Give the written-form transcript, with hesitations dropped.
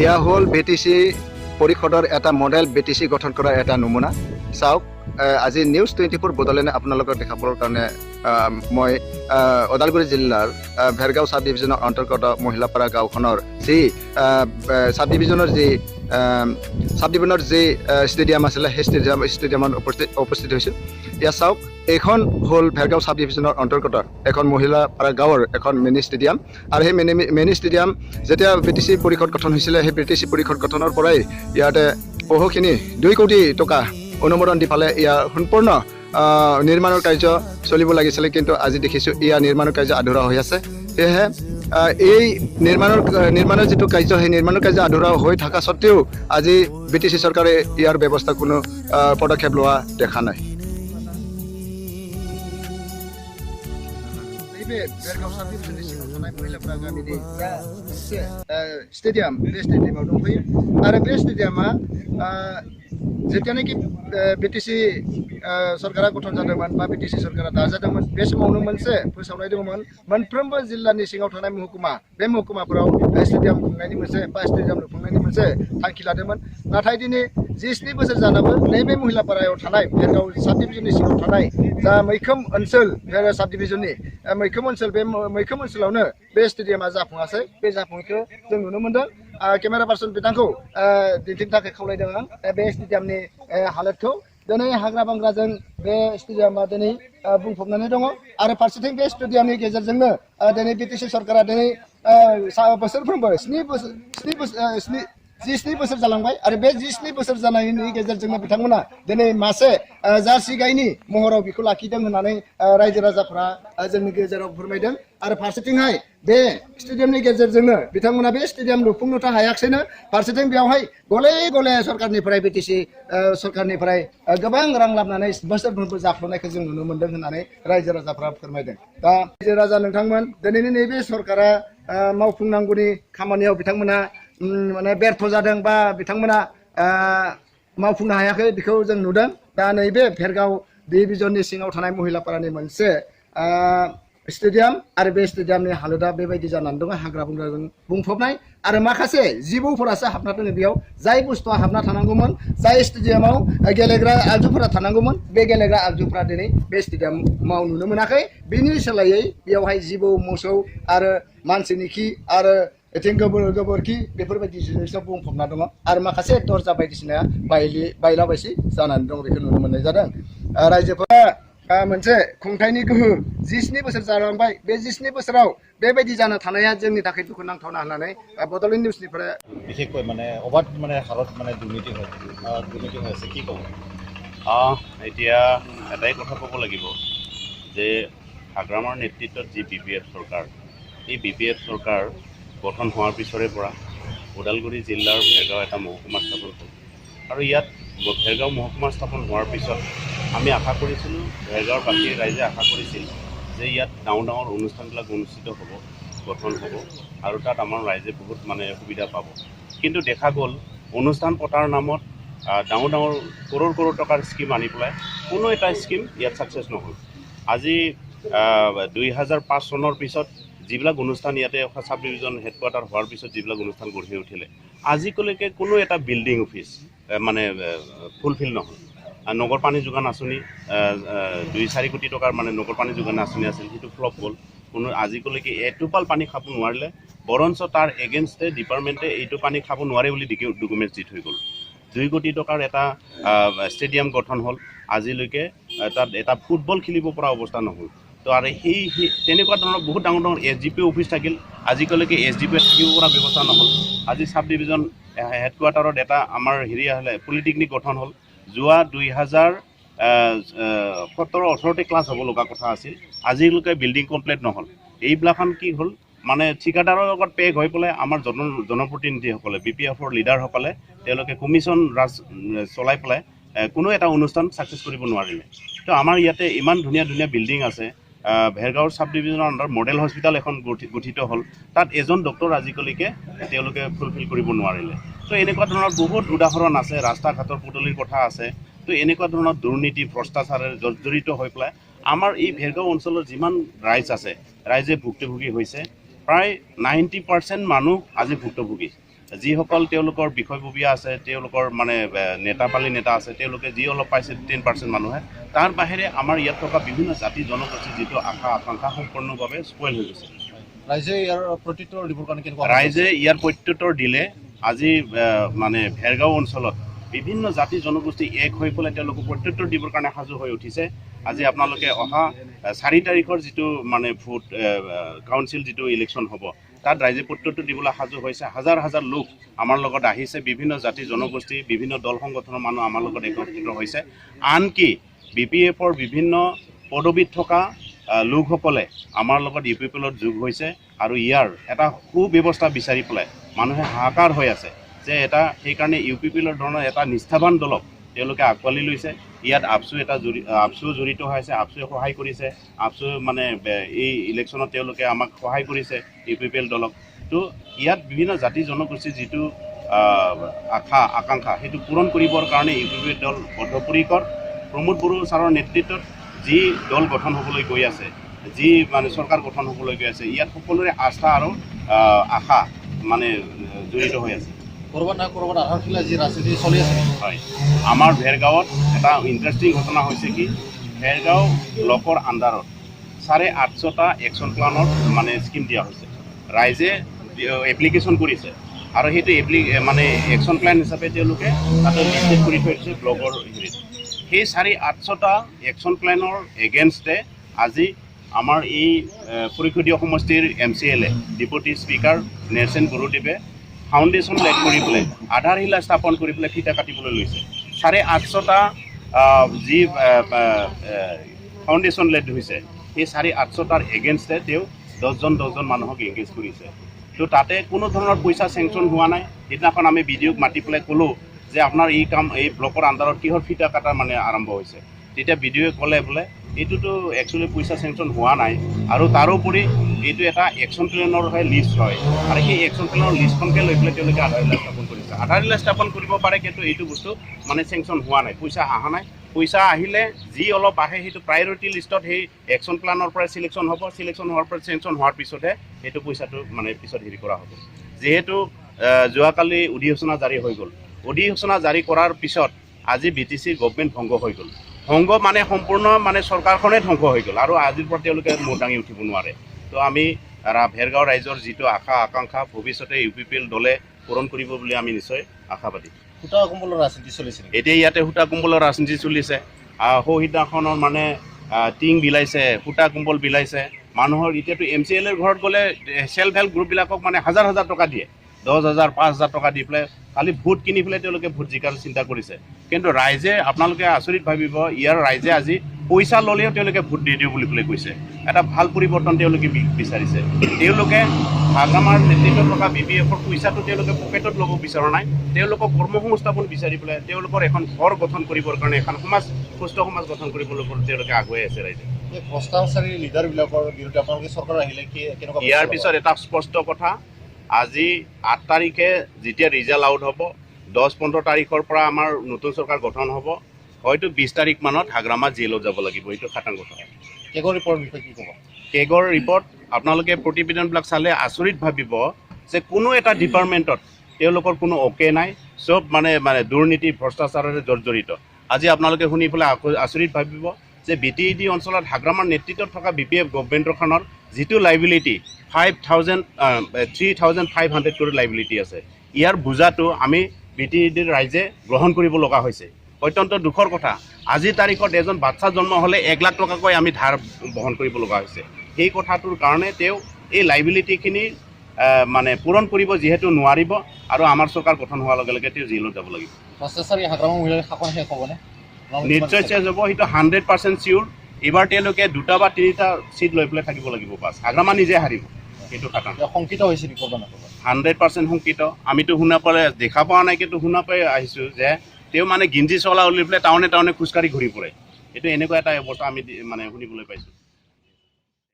এয়া হ'ল BTC পৰিষদৰ এটা মডেল BTC গঠন কৰাৰ এটা নমুনা চাওক আজি নিউজ 24 বদলেনে আপোনালোকক দেখাবৰ কাৰণে মই ওদালগুৰি জিলাৰ ভেৰগাঁও সাব ডিভিজনৰ অন্তৰ্গত মহিলাপাৰা গাঁওখনৰ যি সাব ডিভিজনৰ যি ষ্টেডিয়াম আছিলে সেই ষ্টেডিয়ামত উপস্থিত হৈছিল ইয়া চাওক এখন হ'ল ভেৰগাঁও সাব ডিভিজনৰ অন্তৰ্গত এখন মহিলাপাৰা গাঁৱৰ এখন মিনি ষ্টেডিয়াম আৰু সেই মিনি ষ্টেডিয়াম যেতিয়া BTC পৰিষদ গঠন হৈছিলে সেই BTC পৰিষদ গঠনৰ পৰাই ইয়াতে বহুখিনি 2 কোটি টকা অনুমোদন দি পালে ইয়াৰ সম্পূৰ্ণ নিৰ্মাণৰ কাৰ্য চলিব লাগিছিল কিন্তু আজি দেখিছোঁ ইয়াৰ নিৰ্মাণৰ কাৰ্য আধৰুৱা হৈ আছে সেয়েহে এই নিৰ্মাণৰ যিটো কাৰ্য সেই নিৰ্মাণৰ কাৰ্য আধৰুৱা হৈ থকা সত্ত্বেও আজি BTC চৰকাৰে ইয়াৰ ব্যৱস্থা কোনো পদক্ষেপ লোৱা দেখা নাই स्टेडियाम बे स्टेडियामाव दंफैयो आरो बे स्टेडियामा जेतियानोखि BTC सरकारा गठन जादोंमोन बा BTC सरकारा दाजादोंमोन बे समावनो मोनसे फोसावनाय दंमोन मोनफ्रोमबो जिल्लानि सिङाव थानाय महकुमा बे महकुमाफोराव स्टेडियाम खुंनायनि मोनसे बा स्टेडियाम लुफुंनायनि मोनसे थांखि लादोंमोन नाथाय दिनै 17 बोसोर जानाबो नैबे महिलापारायाव थानाय भेरगाव साब डिभिजननि सिङाव थानाय जा मैखोम ओनसोल भेरगाव साब डिभिजननि मैखोम ओनसोल बे मैखोम ओनसोलावनो बे स्टेडियामा जाफुङासै बे जाफुङैखौ जों नुनो मोनदों केमेरा पार्सन बिथांखौ दिन्थिनो थाखाय खावलायदों आं बे स्टेडियामनि हालोदखौ दिनै हाग्रा बंग्राजों बे स्टेडियामा दिनै बुंफबनानै दङ आरो फारसेथिं बे स्टेडियामनि गेजेरजोंनो दिनै BTC सरकारा दिनै बोसोरफ्रोमबो 17 बोसोर जालांबाय आरो बे 17 बोसोर जानायनि गेजेरजोंनो बिथांमोना दिनै मासे जार्सि गायनि महराव बेखौ लाखिदों होननानै रायजो राजाफोरा जोंनि गेजेराव फोरमायदों आरो फारसेथिंहाय बे स्टेडियामनि गेजेरजोंनो बिथांमोना बे स्टेडियाम लुफुंनोथ' हायाखैनो फारसेथिं बेवहाय गले गले सरकारनिफ्राय BTC सरकारनिफ्राय गोबां रां लाबोनानै बोसोरफ्रोमबो जाफ्लेनायखौ जों नुनो मोन्दों होननानै रायजो राजाफोरा फोरमायदों दा रायजो राजा नोंथांमोन दिनैनि नैबे सरकारा मावफुंनांगौनि खामानियाव बिथांमोना माने बेर्थ जादों बा बिथांमोना मावफुंनो हायाखै बेखौ जों नुदों दा नैबे भेरगाव डिभिजननि सिङाव थानाय महिलापारानि मोनसे स्टेडियाम आरो बे स्टेडियामनि हालोदा बेबायदि जानानै दङ हाग्रा बंग्राजों बुंफबनाय आरो माखासे जिबौफोरासो हाबना दङ बेयाव जाय बुस्थुआ हाबना थानांगौमोन जाय स्टेडियामाव गेलेग्रा आगजुफोरा थानांगौमोन बे गेलेग्रा आगजुफोरा दिनै बे स्टेडियामाव नुनो मोनाखै बेनि सोलायै बेयावहाय जिबौ मोसौ आरो मानसिनि खि आरो एथिं गोबोरखि बेफोरबायदि जिनिसआव बुंफबना दङ आरो माखासे दरजा बायदिसिना बायला बायसि जानानै दङ बेखौ नुनो मोननाय जादों रायजोफोरा मोनसे खुंथायनि गोहो 17 बोसोर जालांबाय बे 17 बोसोराव बेबायदि जाना थानाया जोंनि थाखाय दुखुनांथावना होननानै बड'लेण्ड निउजनिफ्राय বিশেষকৈ মানে অবাধ মানে হাৰত মানে দুৰ্নীতি হৈ আছে কি ক'ব এতিয়া এটাই কথা ক'ব লাগিব যে হাগ্ৰামৰ নেতৃত্বত যি BPF চৰকাৰ এই BPF চৰকাৰ গঠন হোৱাৰ পিছৰে পৰা ওদালগুৰি জিলাৰ ভেৰগাঁও এটা মহকুমা স্থাপন হ'ল আৰু ইয়াত ভেৰগাঁও মহকুমা স্থাপন হোৱাৰ পিছত আমি আশা কৰিছিলোঁ ভেৰগাঁৱৰ বাকী ৰাইজে আশা কৰিছিল যে ইয়াত ডাঙৰ ডাঙৰ অনুষ্ঠানবিলাক অনুষ্ঠিত হ'ব গঠন হ'ব আৰু তাত আমাৰ ৰাইজে বহুত মানে সুবিধা পাব কিন্তু দেখা গ'ল অনুষ্ঠান পতাৰ নামত ডাঙৰ ডাঙৰ কৰোৰ টকাৰ স্কিম আনি পেলাই কোনো এটা স্কিম ইয়াত ছাকচেছ নহ'ল আজি 2005 চনৰ পিছত যিবিলাক অনুষ্ঠান ইয়াতে সাব ডিভিজন হেডকোৱাৰ্টাৰ হোৱাৰ পিছত যিবিলাক অনুষ্ঠান গঢ়ি উঠিলে আজিলৈকে কোনো এটা বিল্ডিং অফিচ মানে ফুলফিল নহ'ল নগৰ পানী যোগান আঁচনি 2-4 কোটি টকাৰ মানে নগৰ পানী যোগান আঁচনি আছিল সেইটো ফ্লপ হ'ল কোনো আজিলৈকে এটোপাল পানী খাব নোৱাৰিলে বৰঞ্চ তাৰ এগেইনষ্টে ডিপাৰ্টমেণ্টে এইটো পানী খাব নোৱাৰে বুলি ডকুমেণ্টছ দি থৈ গ'ল 2 কোটি টকাৰ এটা ষ্টেডিয়াম গঠন হ'ল আজিলৈকে তাত এটা ফুটবল খেলিব পৰা অৱস্থা নহ'ল তো আৰু সেই তেনেকুৱা ধৰণৰ বহুত ডাঙৰ ডাঙৰ SGP অফিচ থাকিল আজিলৈকে SGP থাকিব পৰা ব্যৱস্থা নহ'ল আজি সাব ডিভিজন হেডকোৱাৰ্টাৰত এটা আমাৰ হেৰি আহিলে পলিটেকনিক গঠন হ'ল যোৱা 2017-18 ক্লাছ হ'ব লগা কথা আছিল আজিলৈকে বিল্ডিং কমপ্লিট নহ'ল এইবিলাখন কি হ'ল মানে ঠিকাদাৰৰ লগত পেগ হৈ পেলাই আমাৰ জনপ্ৰতিনিধিসকলে BPFৰ লিডাৰসকলে তেওঁলোকে কমিশ্যন ৰাজ চলাই পেলাই কোনো এটা অনুষ্ঠান ছাকচেছ কৰিব নোৱাৰিলে তো আমাৰ ইয়াতে ইমান ধুনীয়া ধুনীয়া বিল্ডিং আছে ভেৰগাঁৱৰ সাব ডিভিজনৰ আণ্ডাৰ মডেল হস্পিটেল এখন গঠিত হ'ল তাত এজন ডক্টৰ আজিলৈকে তেওঁলোকে ফুলফিল কৰিব নোৱাৰিলে তো এনেকুৱা ধৰণৰ বহুত উদাহৰণ আছে ৰাস্তা ঘাটৰ পদূলিৰ কথা আছে তো এনেকুৱা ধৰণৰ দুৰ্নীতি ভ্ৰষ্টাচাৰেৰে জৰ্জৰিত হৈ পেলাই আমাৰ এই ভেৰগাঁও অঞ্চলৰ যিমান ৰাইজ আছে ৰাইজে ভুক্তভোগী হৈছে প্ৰায় 90% মানুহ আজি ভুক্তভোগী যিসকল তেওঁলোকৰ বিষয়ববীয়া আছে, তেওঁলোকৰ মানে নেতাপালি নেতা আছে, তেওঁলোকে যি অলপ পাইছে 10% মানুহে, তাৰ বাহিৰে আমাৰ ইয়াত থকা বিভিন্ন জাতি জনগোষ্ঠীৰ যিটো আশা আকাংক্ষা সম্পূৰ্ণভাৱে স্পইল হৈ গৈছে। ৰাইজে ইয়াৰ প্ৰত্যুত্তৰ দিবৰ কাৰণে কেনেকুৱা ৰাইজে ইয়াৰ প্ৰত্যুত্তৰ দিলে আজি মানে ভেৰগাঁও অঞ্চলত বিভিন্ন জাতি জনগোষ্ঠী এক হৈ পেলাই তেওঁলোকক প্ৰত্যুত্তৰ দিবৰ কাৰণে সাজু হৈ উঠিছে। আজি আপোনালোকে অহা 4 তাৰিখৰ যিটো মানে ভোট কাউন্সিল যিটো ইলেকশ্যন হ'ব, তাত ৰাইজে প্ৰত্যুত্তৰ দিবলৈ সাজু হৈছে। হাজাৰ হাজাৰ লোক আমাৰ লগত আহিছে, বিভিন্ন জাতি জনগোষ্ঠী, বিভিন্ন দল সংগঠনৰ মানুহ আমাৰ লগত একত্ৰিত হৈছে। আনকি BPFৰ বিভিন্ন পদবীত থকা লোকসকলে আমাৰ লগত UPPLত যোগ হৈছে আৰু ইয়াৰ এটা সুব্যৱস্থা বিচাৰি পেলাই মানুহে হাহাকাৰ হৈ আছে যে সেইকাৰণে UPPLৰ ধৰণৰ এটা নিষ্ঠাবান দলক তেওঁলোকে আঁকোৱালি লৈছে। ইয়াত আপচুও জড়িত হৈ আছে, আপচুৱে সহায় কৰিছে, আপচুৱে মানে এই ইলেকশ্যনত তেওঁলোকে আমাক সহায় কৰিছে UPPL দলক। তো ইয়াত বিভিন্ন জাতি জনগোষ্ঠীৰ যিটো আশা আকাংক্ষা সেইটো পূৰণ কৰিবৰ কাৰণে UPPL দল বদ্ধপৰিকৰ। প্ৰমোদ বড়ো ছাৰৰ নেতৃত্বত যি দল গঠন হ'বলৈ গৈ আছে, যি মানে চৰকাৰ গঠন হ'বলৈ গৈ আছে, ইয়াত সকলোৰে আস্থা আৰু আশা মানে জড়িত হৈ আছে। ক'ৰবাত নহয় ক'ৰবাত আধাৰশিলা যি ৰাজনীতি চলি আছে। হয়, আমাৰ ভেৰগাঁৱত এটা ইণ্টাৰেষ্টিং ঘটনা হৈছে কি, ভেৰগাঁও ব্লকৰ আণ্ডাৰত 850টা একশ্যন প্লানৰ মানে স্কিম দিয়া হৈছে। ৰাইজে এপ্লিকেশ্যন কৰিছে আৰু সেইটো মানে একশ্যন প্লেন হিচাপে তেওঁলোকে তাতে লিষ্টেড কৰি থৈ দিছে ব্লকৰ হেৰিত। সেই 850টা একশ্যন প্লেনৰ এগেইনষ্টে আজি আমাৰ এই পৰিষদীয় সমষ্টিৰ MCLA ডেপুটি স্পীকাৰ নেৰচেন বড়োদেৱে ফাউণ্ডেশ্যন লেট কৰি পেলাই আধাৰশিলা স্থাপন কৰি পেলাই ফিটা কাটিবলৈ লৈছে। 850টা যি ফাউণ্ডেশ্যন লেট হৈছে, সেই 850টাৰ এগেইনষ্টে তেওঁ 10জন মানুহক এংগেজ কৰিছে। তো তাতে কোনো ধৰণৰ পইচা চেংচন হোৱা নাই। সেইদিনাখন আমি BDOক মাতি পেলাই ক'লোঁ যে আপোনাৰ এই কাম এই ব্লকৰ আণ্ডাৰত কিহৰ ফিটা কাটা মানে আৰম্ভ হৈছে। তেতিয়া BDOৱে ক'লে বোলে এইটোতো একচুৱেলি পইচা চেংচন হোৱা নাই আৰু তাৰোপৰি এইটো এটা একশ্যন প্লেনৰহে লিষ্ট হয় আৰু সেই একশ্যন প্লেনৰ লিষ্টখনকে লৈ পেলাই তেওঁলোকে আধাৰশিলা স্থাপন কৰিছে। আধাৰশিলা স্থাপন কৰিব পাৰে, কিন্তু এইটো বস্তু মানে চেংচন হোৱা নাই, পইচা অহা নাই। পইচা আহিলে যি অলপ আহে সেইটো প্ৰায়ৰিটি লিষ্টত সেই একশ্যন প্লেনৰ পৰা চিলেকশ্যন হ'ব, চিলেকশ্যন হোৱাৰ পৰা চেংচন হোৱাৰ পিছতহে সেইটো পইচাটো মানে পিছত হেৰি কৰা হ'ব। যিহেতু যোৱাকালি অধিসূচনা জাৰি হৈ গ'ল, অধিসূচনা জাৰি কৰাৰ পিছত আজি BTC গভৰ্ণমেণ্ট ভংগ হৈ গ'ল। ভংগ মানে সম্পূৰ্ণ মানে চৰকাৰখনে ধ্বংস হৈ গ'ল আৰু আজিৰ পৰা তেওঁলোকে মূৰ দাঙি উঠিব নোৱাৰে। তো আমি ভেৰগাঁও ৰাইজৰ যিটো আশা আকাংক্ষা ভৱিষ্যতে UPPL দলে পূৰণ কৰিব বুলি আমি নিশ্চয় আশাবাদী। সূতা কুম্বলৰ ৰাজনীতি চলিছে। এতিয়া ইয়াতে সূতা কুম্বলৰ ৰাজনীতি চলিছে। সৌহিতাখনৰ মানে টিং বিলাইছে, সূতা কুম্বল বিলাইছে। মানুহৰ এতিয়াতো MCLAৰ ঘৰত গ'লে চেল্ফ হেল্প গ্ৰুপবিলাকক মানে হাজাৰ হাজাৰ টকা দিয়ে, 10,000 5,000 টকা দি পেলাই খালি ভোট কিনি পেলাই তেওঁলোকে ভোট জিকাৰ চিন্তা কৰিছে। কিন্তু ৰাইজে আপোনালোকে আচৰিত ভাবিব, ইয়াৰ ৰাইজে আজি পইচা ল'লেও তেওঁলোকে ভোট দি দিওঁ বুলি পেলাই কৈছে। এটা ভাল পৰিৱৰ্তন তেওঁলোকে বিচাৰিছে। তেওঁলোকে হাগ্ৰামাৰ নেতৃত্বত থকা BPFৰ পইচাটো তেওঁলোকে পকেটত ল'ব বিচৰা নাই, তেওঁলোকক কৰ্মসংস্থাপন বিচাৰি পেলাই তেওঁলোকৰ এখন ঘৰ গঠন কৰিবৰ কাৰণে, এখন সুস্থ সমাজ গঠন কৰিবলৈ তেওঁলোকে আগুৱাই আছে ৰাইজে। এই ভ্ৰষ্টাচাৰী লিডাৰবিলাকৰ বিৰুদ্ধে আপোনালোকে চৰকাৰ আহিলে কেনেকুৱা? ইয়াৰ পিছত এটা স্পষ্ট কথা, আজি 8 তাৰিখে যেতিয়া ৰিজাল্ট আউট হ'ব, 10-15 তাৰিখৰ পৰা আমাৰ নতুন চৰকাৰ গঠন হ'ব, হয়তো 20 তাৰিখ মানত হাগ্ৰামা জেলত যাব লাগিব। এইটো খাটাং কথা। কেগৰ ৰিপৰ্টৰ বিষয়ে কি ক'ব? কেগৰ ৰিপৰ্ট আপোনালোকে প্ৰতিবেদনবিলাক চালে আচৰিত ভাবিব যে কোনো এটা ডিপাৰ্টমেণ্টত তেওঁলোকৰ কোনো অকে নাই, চব মানে দুৰ্নীতি ভ্ৰষ্টাচাৰেৰে জৰ্জৰিত। আজি আপোনালোকে শুনি পেলাই আচৰিত ভাবিব যে BTED অঞ্চলত হাগ্ৰামাৰ নেতৃত্বত থকা BPF গভৰ্ণমেণ্টখনৰ যিটো লাইবিলিটি 3,500 কোটি লাইবিলিটি আছে, ইয়াৰ বুজাটো আমি BTEDৰ ৰাইজে গ্ৰহণ কৰিব লগা হৈছে। অত্যন্ত দুখৰ কথা, আজিৰ তাৰিখত এজন বাচ্চা জন্ম হ'লে 1 লাখ টকাকৈ আমি ধাৰ বহন কৰিব লগা হৈছে। সেই কথাটোৰ কাৰণে তেওঁ এই লাইবিলিটিখিনি মানে পূৰণ কৰিব যিহেতু নোৱাৰিব আৰু আমাৰ চৰকাৰ গঠন হোৱাৰ লগে লগে তেওঁ জেলত যাব লাগিব। ভ্ৰষ্টাচাৰী হাগ্ৰামা মহিলাৰ শাসন শেষ হ'বনে? নিশ্চয় চেঞ্জ হ'ব, সেইটো 100% চিয়'ৰ। এইবাৰ তেওঁলোকে 2টা বা 3টা চিট লৈ পেলাই থাকিব লাগিব। বাছ হাগ্ৰামা নিজে হাৰিব, সেইটো খাটাং। শংকিত হৈছে নেকি ক'ৰবাত? 100% শংকিত। আমিতো শুনা পালে দেখা পোৱা নাই, কিন্তু শুনা পাই আহিছোঁ যে তেওঁ মানে গিঞ্জি চলা উলি পেলাই টাউনে টাউনে খোজকাঢ়ি ঘূৰি ফুৰে। এইটো এনেকুৱা এটা অৱস্থা আমি মানে শুনিবলৈ পাইছোঁ।